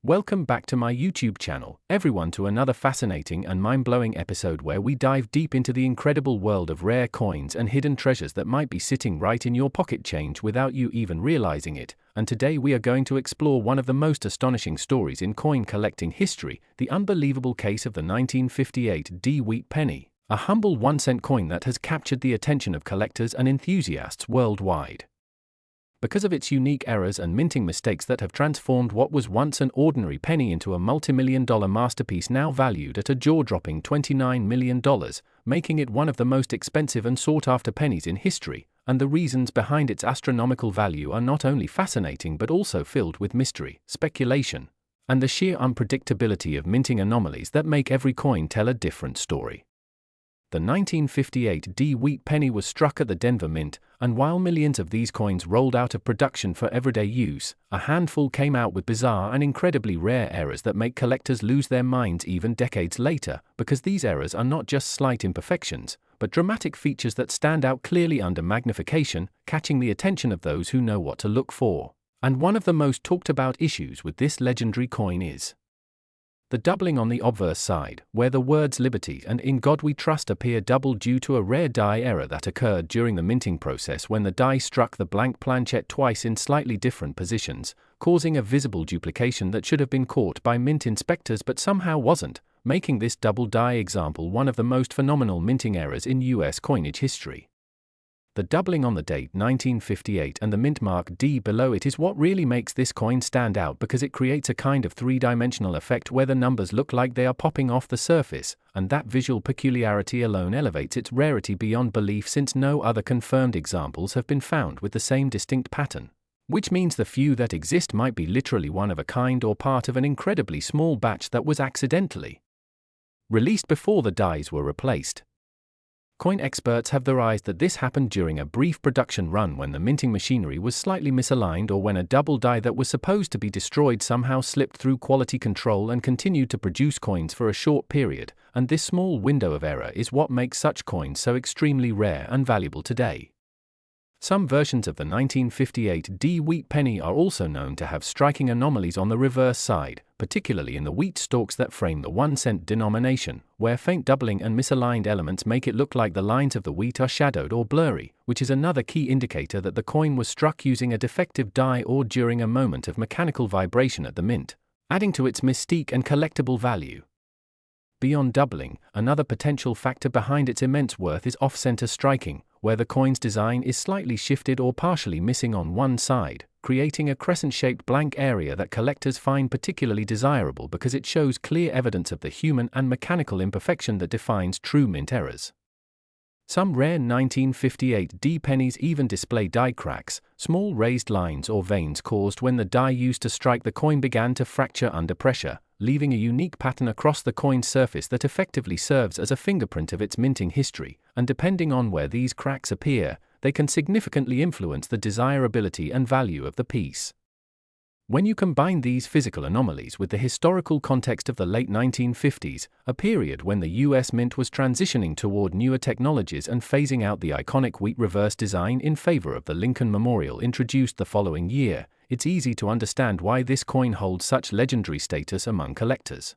Welcome back to my YouTube channel, everyone, to another fascinating and mind-blowing episode where we dive deep into the incredible world of rare coins and hidden treasures that might be sitting right in your pocket change without you even realizing it. And today we are going to explore one of the most astonishing stories in coin collecting history, the unbelievable case of the 1958 Wheat Penny, a humble 1-cent coin that has captured the attention of collectors and enthusiasts worldwide. Because of its unique errors and minting mistakes that have transformed what was once an ordinary penny into a multi-million-dollar masterpiece now valued at a jaw-dropping $29 million, making it one of the most expensive and sought-after pennies in history, and the reasons behind its astronomical value are not only fascinating but also filled with mystery, speculation, and the sheer unpredictability of minting anomalies that make every coin tell a different story. The 1958 Wheat Penny was struck at the Denver Mint, and while millions of these coins rolled out of production for everyday use, a handful came out with bizarre and incredibly rare errors that make collectors lose their minds even decades later, because these errors are not just slight imperfections, but dramatic features that stand out clearly under magnification, catching the attention of those who know what to look for. And one of the most talked about issues with this legendary coin is the doubling on the obverse side, where the words "Liberty" and "In God We Trust" appear double due to a rare die error that occurred during the minting process when the die struck the blank planchet twice in slightly different positions, causing a visible duplication that should have been caught by mint inspectors but somehow wasn't, making this double die example one of the most phenomenal minting errors in US coinage history. The doubling on the date 1958 and the mint mark D below it is what really makes this coin stand out, because it creates a kind of three-dimensional effect where the numbers look like they are popping off the surface, and that visual peculiarity alone elevates its rarity beyond belief, since no other confirmed examples have been found with the same distinct pattern, which means the few that exist might be literally one of a kind or part of an incredibly small batch that was accidentally released before the dies were replaced. Coin experts have theorized that this happened during a brief production run when the minting machinery was slightly misaligned, or when a double die that was supposed to be destroyed somehow slipped through quality control and continued to produce coins for a short period, and this small window of error is what makes such coins so extremely rare and valuable today. Some versions of the 1958 Wheat Penny are also known to have striking anomalies on the reverse side, particularly in the wheat stalks that frame the 1-cent denomination, where faint doubling and misaligned elements make it look like the lines of the wheat are shadowed or blurry, which is another key indicator that the coin was struck using a defective die or during a moment of mechanical vibration at the mint, adding to its mystique and collectible value. Beyond doubling, another potential factor behind its immense worth is off-center striking, where the coin's design is slightly shifted or partially missing on one side, creating a crescent-shaped blank area that collectors find particularly desirable because it shows clear evidence of the human and mechanical imperfection that defines true mint errors. Some rare 1958 pennies even display die cracks, small raised lines or veins caused when the die used to strike the coin began to fracture under pressure, leaving a unique pattern across the coin's surface that effectively serves as a fingerprint of its minting history, and depending on where these cracks appear, they can significantly influence the desirability and value of the piece. When you combine these physical anomalies with the historical context of the late 1950s, a period when the US Mint was transitioning toward newer technologies and phasing out the iconic wheat reverse design in favor of the Lincoln Memorial introduced the following year, it's easy to understand why this coin holds such legendary status among collectors.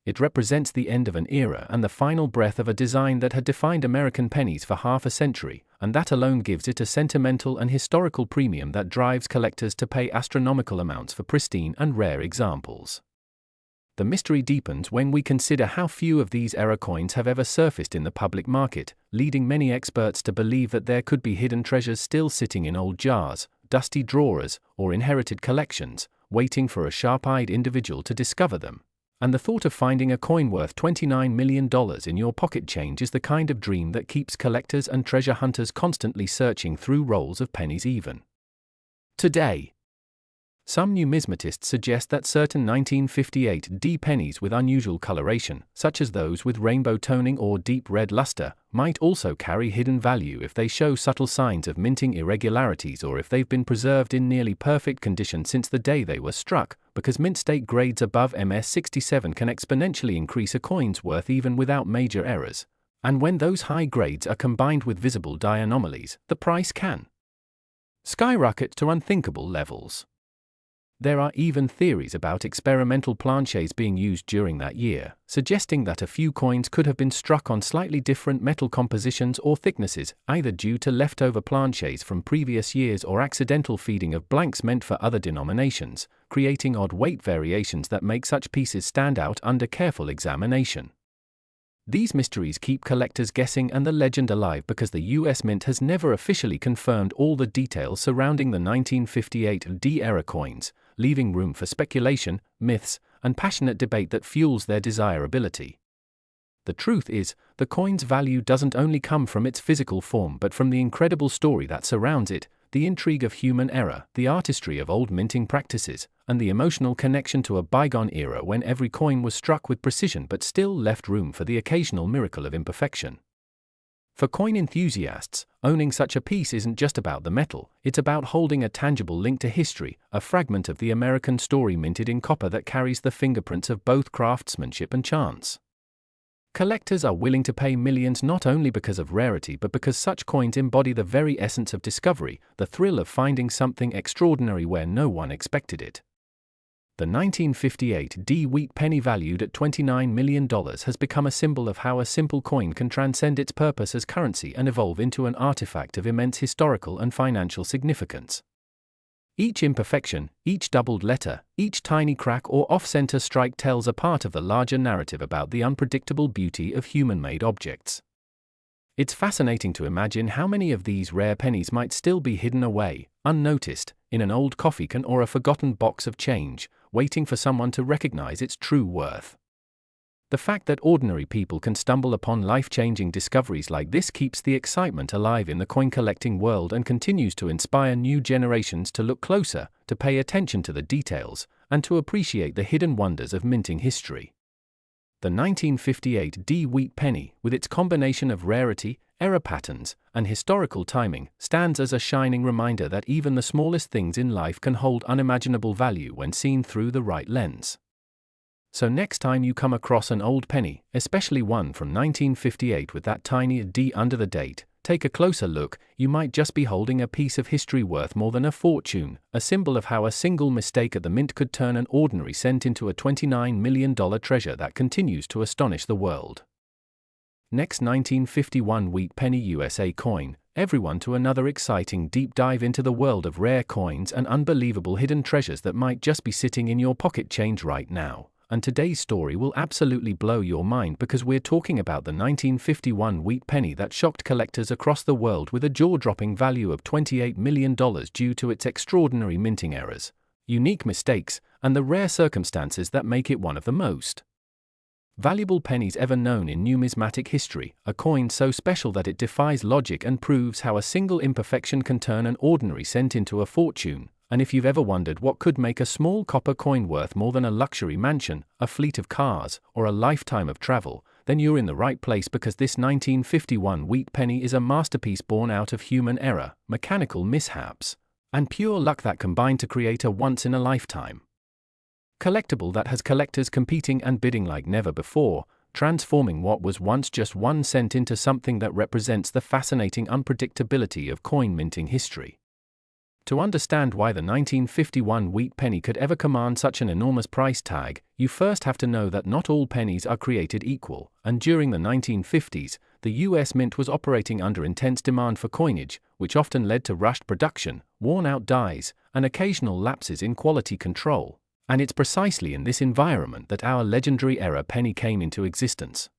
It represents the end of an era and the final breath of a design that had defined American pennies for half a century, and that alone gives it a sentimental and historical premium that drives collectors to pay astronomical amounts for pristine and rare examples. The mystery deepens when we consider how few of these error coins have ever surfaced in the public market, leading many experts to believe that there could be hidden treasures still sitting in old jars, dusty drawers, or inherited collections, waiting for a sharp-eyed individual to discover them. And the thought of finding a coin worth $29 million in your pocket change is the kind of dream that keeps collectors and treasure hunters constantly searching through rolls of pennies even today. Some numismatists suggest that certain 1958 pennies with unusual coloration, such as those with rainbow toning or deep red luster, might also carry hidden value if they show subtle signs of minting irregularities or if they've been preserved in nearly perfect condition since the day they were struck, because mint state grades above MS67 can exponentially increase a coin's worth even without major errors. And when those high grades are combined with visible die anomalies, the price can skyrocket to unthinkable levels. There are even theories about experimental planchets being used during that year, suggesting that a few coins could have been struck on slightly different metal compositions or thicknesses, either due to leftover planchets from previous years or accidental feeding of blanks meant for other denominations, creating odd weight variations that make such pieces stand out under careful examination. These mysteries keep collectors guessing and the legend alive because the US Mint has never officially confirmed all the details surrounding the 1958 D-era coins, leaving room for speculation, myths, and passionate debate that fuels their desirability. The truth is, the coin's value doesn't only come from its physical form but from the incredible story that surrounds it, the intrigue of human error, the artistry of old minting practices, and the emotional connection to a bygone era when every coin was struck with precision but still left room for the occasional miracle of imperfection. For coin enthusiasts, owning such a piece isn't just about the metal, it's about holding a tangible link to history, a fragment of the American story minted in copper that carries the fingerprints of both craftsmanship and chance. Collectors are willing to pay millions not only because of rarity but because such coins embody the very essence of discovery, the thrill of finding something extraordinary where no one expected it. The 1958 D Wheat Penny, valued at $29 million, has become a symbol of how a simple coin can transcend its purpose as currency and evolve into an artifact of immense historical and financial significance. Each imperfection, each doubled letter, each tiny crack or off-center strike tells a part of the larger narrative about the unpredictable beauty of human-made objects. It's fascinating to imagine how many of these rare pennies might still be hidden away, unnoticed, in an old coffee can or a forgotten box of change, waiting for someone to recognize its true worth. The fact that ordinary people can stumble upon life-changing discoveries like this keeps the excitement alive in the coin-collecting world and continues to inspire new generations to look closer, to pay attention to the details, and to appreciate the hidden wonders of minting history. The 1958 D Wheat Penny, with its combination of rarity, error patterns, and historical timing, stands as a shining reminder that even the smallest things in life can hold unimaginable value when seen through the right lens. So next time you come across an old penny, especially one from 1958 with that tiny D under the date, take a closer look. You might just be holding a piece of history worth more than a fortune, a symbol of how a single mistake at the mint could turn an ordinary cent into a $29 million treasure that continues to astonish the world. Next, 1951 Wheat Penny USA coin, everyone to another exciting deep dive into the world of rare coins and unbelievable hidden treasures that might just be sitting in your pocket change right now. And today's story will absolutely blow your mind because we're talking about the 1951 Wheat Penny that shocked collectors across the world with a jaw-dropping value of $28 million due to its extraordinary minting errors, unique mistakes, and the rare circumstances that make it one of the most valuable pennies ever known in numismatic history, a coin so special that it defies logic and proves how a single imperfection can turn an ordinary cent into a fortune. And if you've ever wondered what could make a small copper coin worth more than a luxury mansion, a fleet of cars, or a lifetime of travel, then you're in the right place because this 1951 Wheat Penny is a masterpiece born out of human error, mechanical mishaps, and pure luck that combine to create a once-in-a-lifetime collectible that has collectors competing and bidding like never before, transforming what was once just 1 cent into something that represents the fascinating unpredictability of coin minting history. To understand why the 1951 Wheat Penny could ever command such an enormous price tag, you first have to know that not all pennies are created equal, and during the 1950s, the US Mint was operating under intense demand for coinage, which often led to rushed production, worn-out dies, and occasional lapses in quality control. And it's precisely in this environment that our legendary era penny came into existence.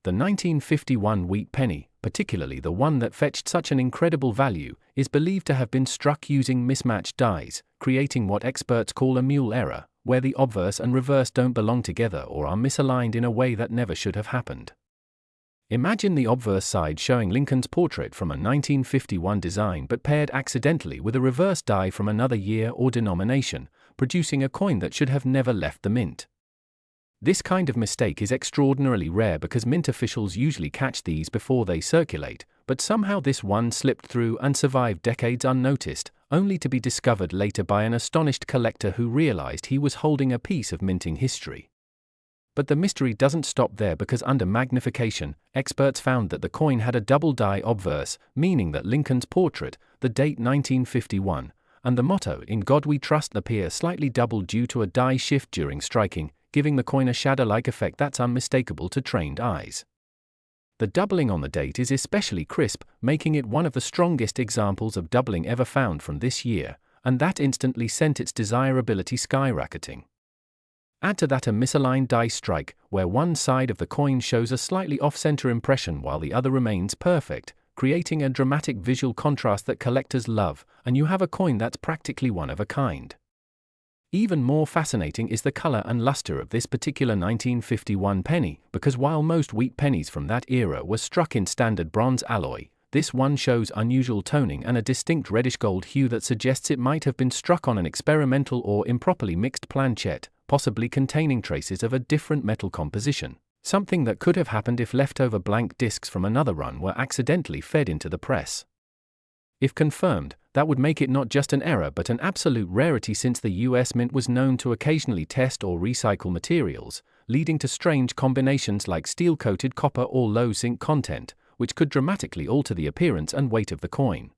The 1951 Wheat Penny, particularly the one that fetched such an incredible value, is believed to have been struck using mismatched dies, creating what experts call a mule error, where the obverse and reverse don't belong together or are misaligned in a way that never should have happened. Imagine the obverse side showing Lincoln's portrait from a 1951 design but paired accidentally with a reverse die from another year or denomination, producing a coin that should have never left the mint. This kind of mistake is extraordinarily rare because mint officials usually catch these before they circulate, but somehow this one slipped through and survived decades unnoticed, only to be discovered later by an astonished collector who realized he was holding a piece of minting history. But the mystery doesn't stop there because under magnification, experts found that the coin had a double die obverse, meaning that Lincoln's portrait, the date 1951, and the motto "In God We Trust" appear slightly doubled due to a die shift during striking, giving the coin a shadow-like effect that's unmistakable to trained eyes. The doubling on the date is especially crisp, making it one of the strongest examples of doubling ever found from this year, and that instantly sent its desirability skyrocketing. Add to that a misaligned die strike, where one side of the coin shows a slightly off-center impression while the other remains perfect, creating a dramatic visual contrast that collectors love, and you have a coin that's practically one of a kind. Even more fascinating is the color and luster of this particular 1951 penny, because while most wheat pennies from that era were struck in standard bronze alloy, this one shows unusual toning and a distinct reddish-gold hue that suggests it might have been struck on an experimental or improperly mixed planchette, possibly containing traces of a different metal composition, something that could have happened if leftover blank discs from another run were accidentally fed into the press. If confirmed, that would make it not just an error but an absolute rarity, since the US Mint was known to occasionally test or recycle materials, leading to strange combinations like steel-coated copper or low zinc content, which could dramatically alter the appearance and weight of the coin.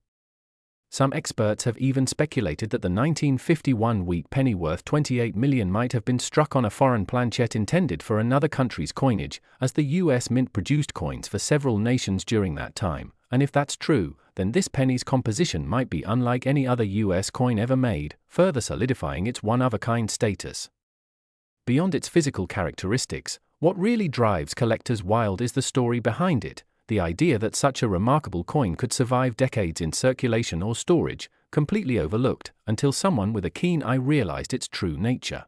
Some experts have even speculated that the 1951 wheat penny worth $28 million might have been struck on a foreign planchette intended for another country's coinage, as the US Mint produced coins for several nations during that time, and if that's true, then this penny's composition might be unlike any other US coin ever made, further solidifying its one-of-a-kind status. Beyond its physical characteristics, what really drives collectors wild is the story behind it. The idea that such a remarkable coin could survive decades in circulation or storage, completely overlooked, until someone with a keen eye realized its true nature.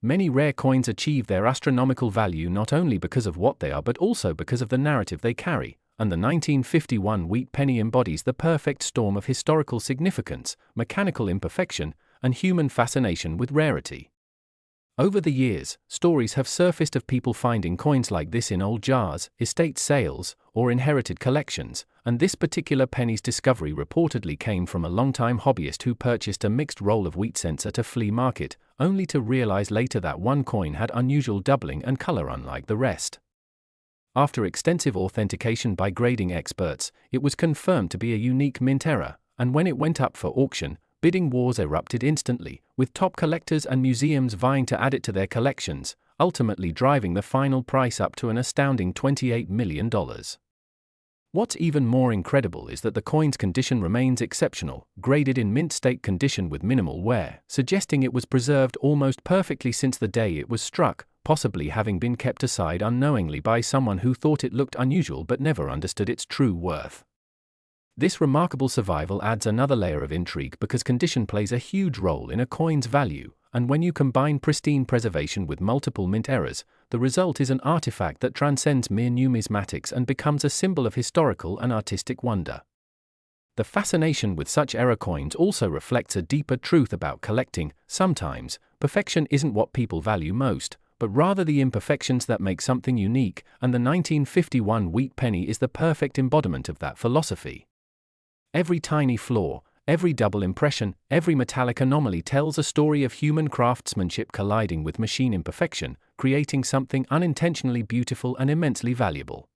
Many rare coins achieve their astronomical value not only because of what they are but also because of the narrative they carry, and the 1951 wheat penny embodies the perfect storm of historical significance, mechanical imperfection, and human fascination with rarity. Over the years, stories have surfaced of people finding coins like this in old jars, estate sales, or inherited collections, and this particular penny's discovery reportedly came from a longtime hobbyist who purchased a mixed roll of wheat cents at a flea market, only to realize later that one coin had unusual doubling and color unlike the rest. After extensive authentication by grading experts, it was confirmed to be a unique mint error, and when it went up for auction, bidding wars erupted instantly, with top collectors and museums vying to add it to their collections, ultimately driving the final price up to an astounding $28 million. What's even more incredible is that the coin's condition remains exceptional, graded in mint state condition with minimal wear, suggesting it was preserved almost perfectly since the day it was struck, possibly having been kept aside unknowingly by someone who thought it looked unusual but never understood its true worth. This remarkable survival adds another layer of intrigue because condition plays a huge role in a coin's value, and when you combine pristine preservation with multiple mint errors, the result is an artifact that transcends mere numismatics and becomes a symbol of historical and artistic wonder. The fascination with such error coins also reflects a deeper truth about collecting. Sometimes, perfection isn't what people value most, but rather the imperfections that make something unique, and the 1951 wheat penny is the perfect embodiment of that philosophy. Every tiny flaw, every double impression, every metallic anomaly tells a story of human craftsmanship colliding with machine imperfection, creating something unintentionally beautiful and immensely valuable.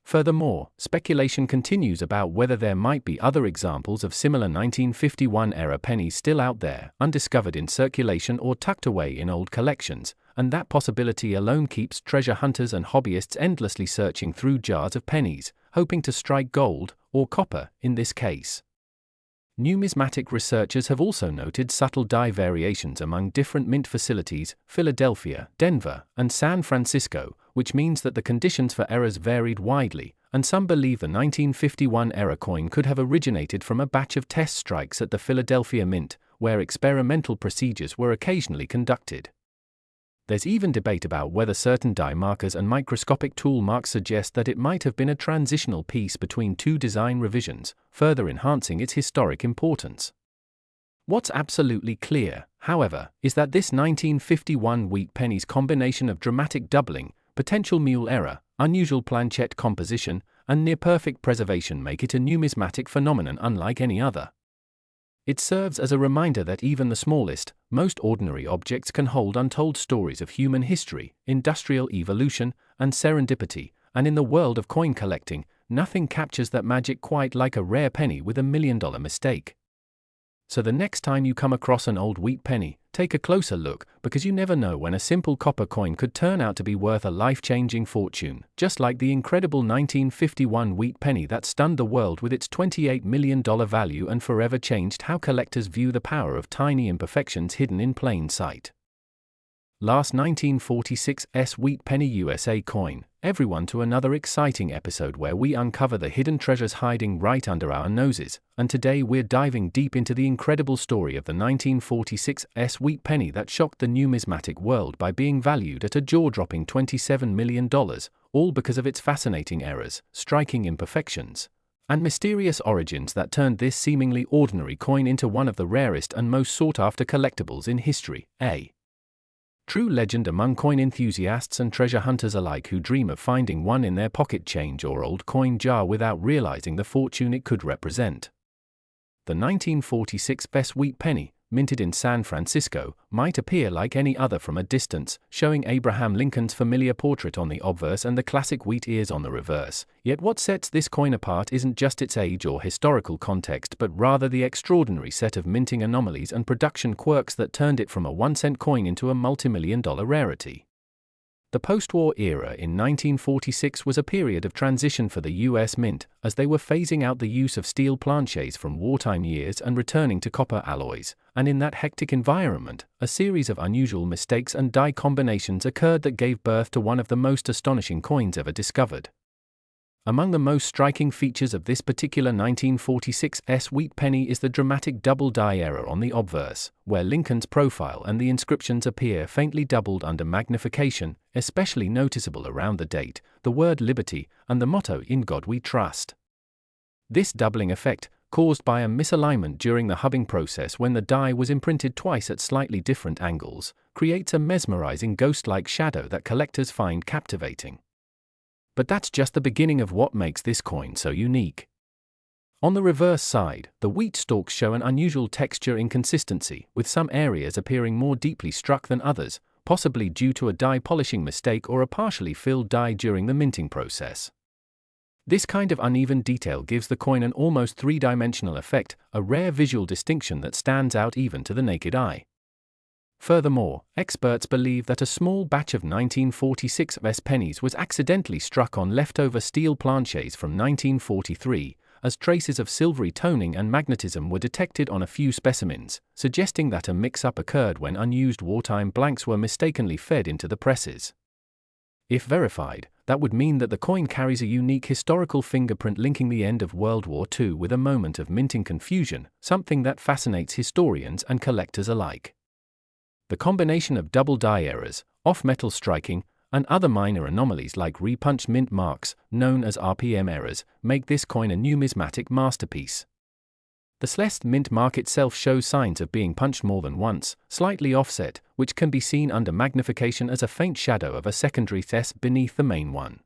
Furthermore, speculation continues about whether there might be other examples of similar 1951-era pennies still out there, undiscovered in circulation or tucked away in old collections, and that possibility alone keeps treasure hunters and hobbyists endlessly searching through jars of pennies, hoping to strike gold, or copper, in this case. Numismatic researchers have also noted subtle die variations among different mint facilities, Philadelphia, Denver, and San Francisco, which means that the conditions for errors varied widely, and some believe the 1951 error coin could have originated from a batch of test strikes at the Philadelphia Mint, where experimental procedures were occasionally conducted. There's even debate about whether certain die markers and microscopic tool marks suggest that it might have been a transitional piece between two design revisions, further enhancing its historic importance. What's absolutely clear, however, is that this 1951 wheat penny's combination of dramatic doubling, potential mule error, unusual planchette composition, and near-perfect preservation make it a numismatic phenomenon unlike any other. It serves as a reminder that even the smallest, most ordinary objects can hold untold stories of human history, industrial evolution, and serendipity, and in the world of coin collecting, nothing captures that magic quite like a rare penny with $1 million mistake. So the next time you come across an old wheat penny, take a closer look, because you never know when a simple copper coin could turn out to be worth a life-changing fortune, just like the incredible 1951 wheat penny that stunned the world with its $28 million value and forever changed how collectors view the power of tiny imperfections hidden in plain sight. Last 1946 S Wheat Penny USA coin, everyone to another exciting episode where we uncover the hidden treasures hiding right under our noses, and today we're diving deep into the incredible story of the 1946 S Wheat Penny that shocked the numismatic world by being valued at a jaw-dropping $27 million, all because of its fascinating errors, striking imperfections, and mysterious origins that turned this seemingly ordinary coin into one of the rarest and most sought-after collectibles in history. A true legend among coin enthusiasts and treasure hunters alike who dream of finding one in their pocket change or old coin jar without realizing the fortune it could represent. The 1946 S Wheat Penny, minted in San Francisco, might appear like any other from a distance, showing Abraham Lincoln's familiar portrait on the obverse and the classic wheat ears on the reverse. Yet what sets this coin apart isn't just its age or historical context but rather the extraordinary set of minting anomalies and production quirks that turned it from a 1-cent coin into a multimillion-dollar rarity. The post-war era in 1946 was a period of transition for the U.S. Mint, as they were phasing out the use of steel planchets from wartime years and returning to copper alloys, and in that hectic environment, a series of unusual mistakes and die combinations occurred that gave birth to one of the most astonishing coins ever discovered. Among the most striking features of this particular 1946 S Wheat Penny is the dramatic double die error on the obverse, where Lincoln's profile and the inscriptions appear faintly doubled under magnification, especially noticeable around the date, the word liberty, and the motto "In God We Trust." This doubling effect, caused by a misalignment during the hubbing process when the die was imprinted twice at slightly different angles, creates a mesmerizing ghost-like shadow that collectors find captivating. But that's just the beginning of what makes this coin so unique. On the reverse side, the wheat stalks show an unusual texture inconsistency, with some areas appearing more deeply struck than others, possibly due to a die polishing mistake or a partially filled die during the minting process. This kind of uneven detail gives the coin an almost three-dimensional effect, a rare visual distinction that stands out even to the naked eye. Furthermore, experts believe that a small batch of 1946 S pennies was accidentally struck on leftover steel planchets from 1943, as traces of silvery toning and magnetism were detected on a few specimens, suggesting that a mix-up occurred when unused wartime blanks were mistakenly fed into the presses. If verified, that would mean that the coin carries a unique historical fingerprint linking the end of World War II with a moment of minting confusion, something that fascinates historians and collectors alike. The combination of double die errors, off-metal striking, and other minor anomalies like repunched mint marks, known as RPM errors, make this coin a numismatic masterpiece. The Celeste mint mark itself shows signs of being punched more than once, slightly offset, which can be seen under magnification as a faint shadow of a secondary S beneath the main one.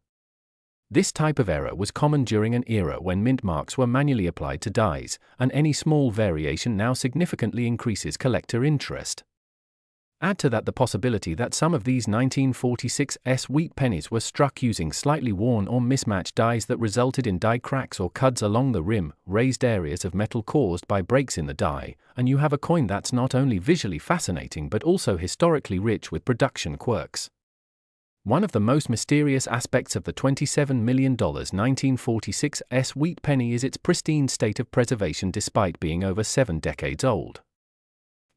This type of error was common during an era when mint marks were manually applied to dies, and any small variation now significantly increases collector interest. Add to that the possibility that some of these 1946 S Wheat Pennies were struck using slightly worn or mismatched dies that resulted in die cracks or cuds along the rim, raised areas of metal caused by breaks in the die, and you have a coin that's not only visually fascinating but also historically rich with production quirks. One of the most mysterious aspects of the $27 million 1946 S Wheat Penny is its pristine state of preservation despite being over 7 decades old.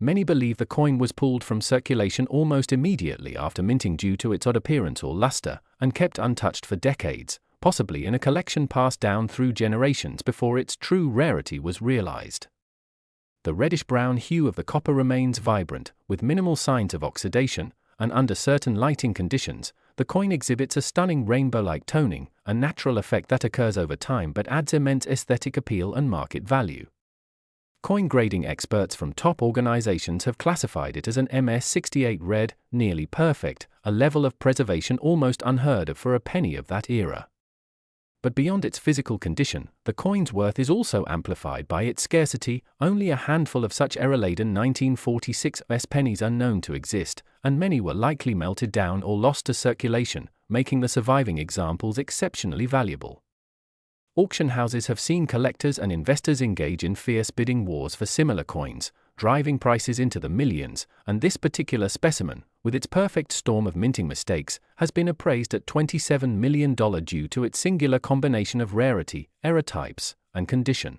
Many believe the coin was pulled from circulation almost immediately after minting due to its odd appearance or luster, and kept untouched for decades, possibly in a collection passed down through generations before its true rarity was realized. The reddish-brown hue of the copper remains vibrant, with minimal signs of oxidation, and under certain lighting conditions, the coin exhibits a stunning rainbow-like toning, a natural effect that occurs over time but adds immense aesthetic appeal and market value. Coin grading experts from top organizations have classified it as an MS68 red, nearly perfect, a level of preservation almost unheard of for a penny of that era. But beyond its physical condition, the coin's worth is also amplified by its scarcity. Only a handful of such error-laden 1946 S pennies are known to exist, and many were likely melted down or lost to circulation, making the surviving examples exceptionally valuable. auction houses have seen collectors and investors engage in fierce bidding wars for similar coins, driving prices into the millions, and this particular specimen, with its perfect storm of minting mistakes, has been appraised at $27 million due to its singular combination of rarity, error types, and condition.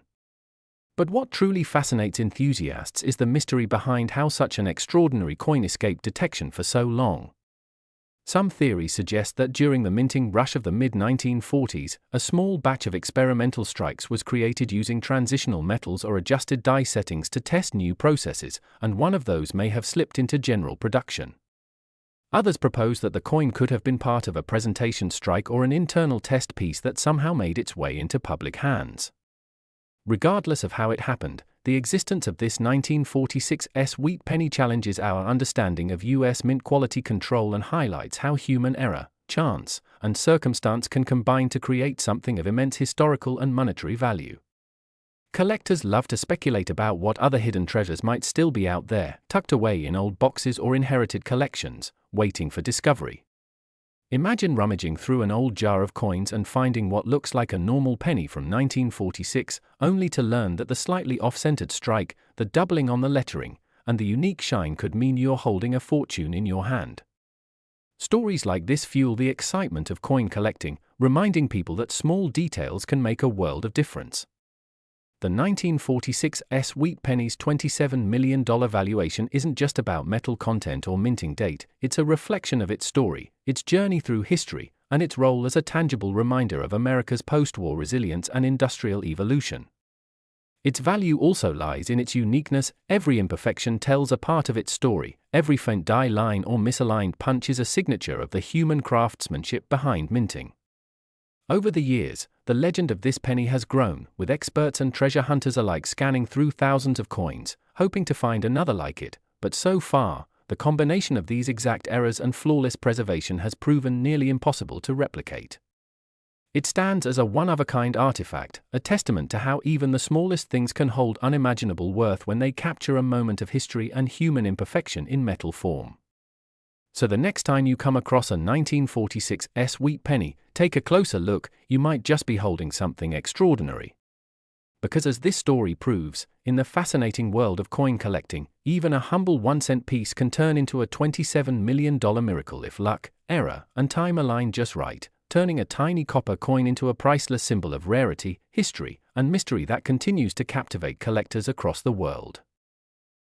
But what truly fascinates enthusiasts is the mystery behind how such an extraordinary coin escaped detection for so long. Some theories suggest that during the minting rush of the mid-1940s, a small batch of experimental strikes was created using transitional metals or adjusted die settings to test new processes, and one of those may have slipped into general production. Others propose that the coin could have been part of a presentation strike or an internal test piece that somehow made its way into public hands. Regardless of how it happened, the existence of this 1946 S Wheat Penny challenges our understanding of U.S. mint quality control and highlights how human error, chance, and circumstance can combine to create something of immense historical and monetary value. Collectors love to speculate about what other hidden treasures might still be out there, tucked away in old boxes or inherited collections, waiting for discovery. Imagine rummaging through an old jar of coins and finding what looks like a normal penny from 1946, only to learn that the slightly off-centered strike, the doubling on the lettering, and the unique shine could mean you're holding a fortune in your hand. Stories like this fuel the excitement of coin collecting, reminding people that small details can make a world of difference. The 1946 S Wheat Penny's $27 million valuation isn't just about metal content or minting date, it's a reflection of its story, its journey through history, and its role as a tangible reminder of America's post-war resilience and industrial evolution. Its value also lies in its uniqueness. Every imperfection tells a part of its story, every faint die line or misaligned punch is a signature of the human craftsmanship behind minting. Over the years, the legend of this penny has grown, with experts and treasure hunters alike scanning through thousands of coins, hoping to find another like it, but so far, the combination of these exact errors and flawless preservation has proven nearly impossible to replicate. It stands as a one-of-a-kind artifact, a testament to how even the smallest things can hold unimaginable worth when they capture a moment of history and human imperfection in metal form. So the next time you come across a 1946 S Wheat Penny, take a closer look, you might just be holding something extraordinary. Because as this story proves, in the fascinating world of coin collecting, even a humble 1-cent piece can turn into a $27 million miracle if luck, error, and time align just right, turning a tiny copper coin into a priceless symbol of rarity, history, and mystery that continues to captivate collectors across the world.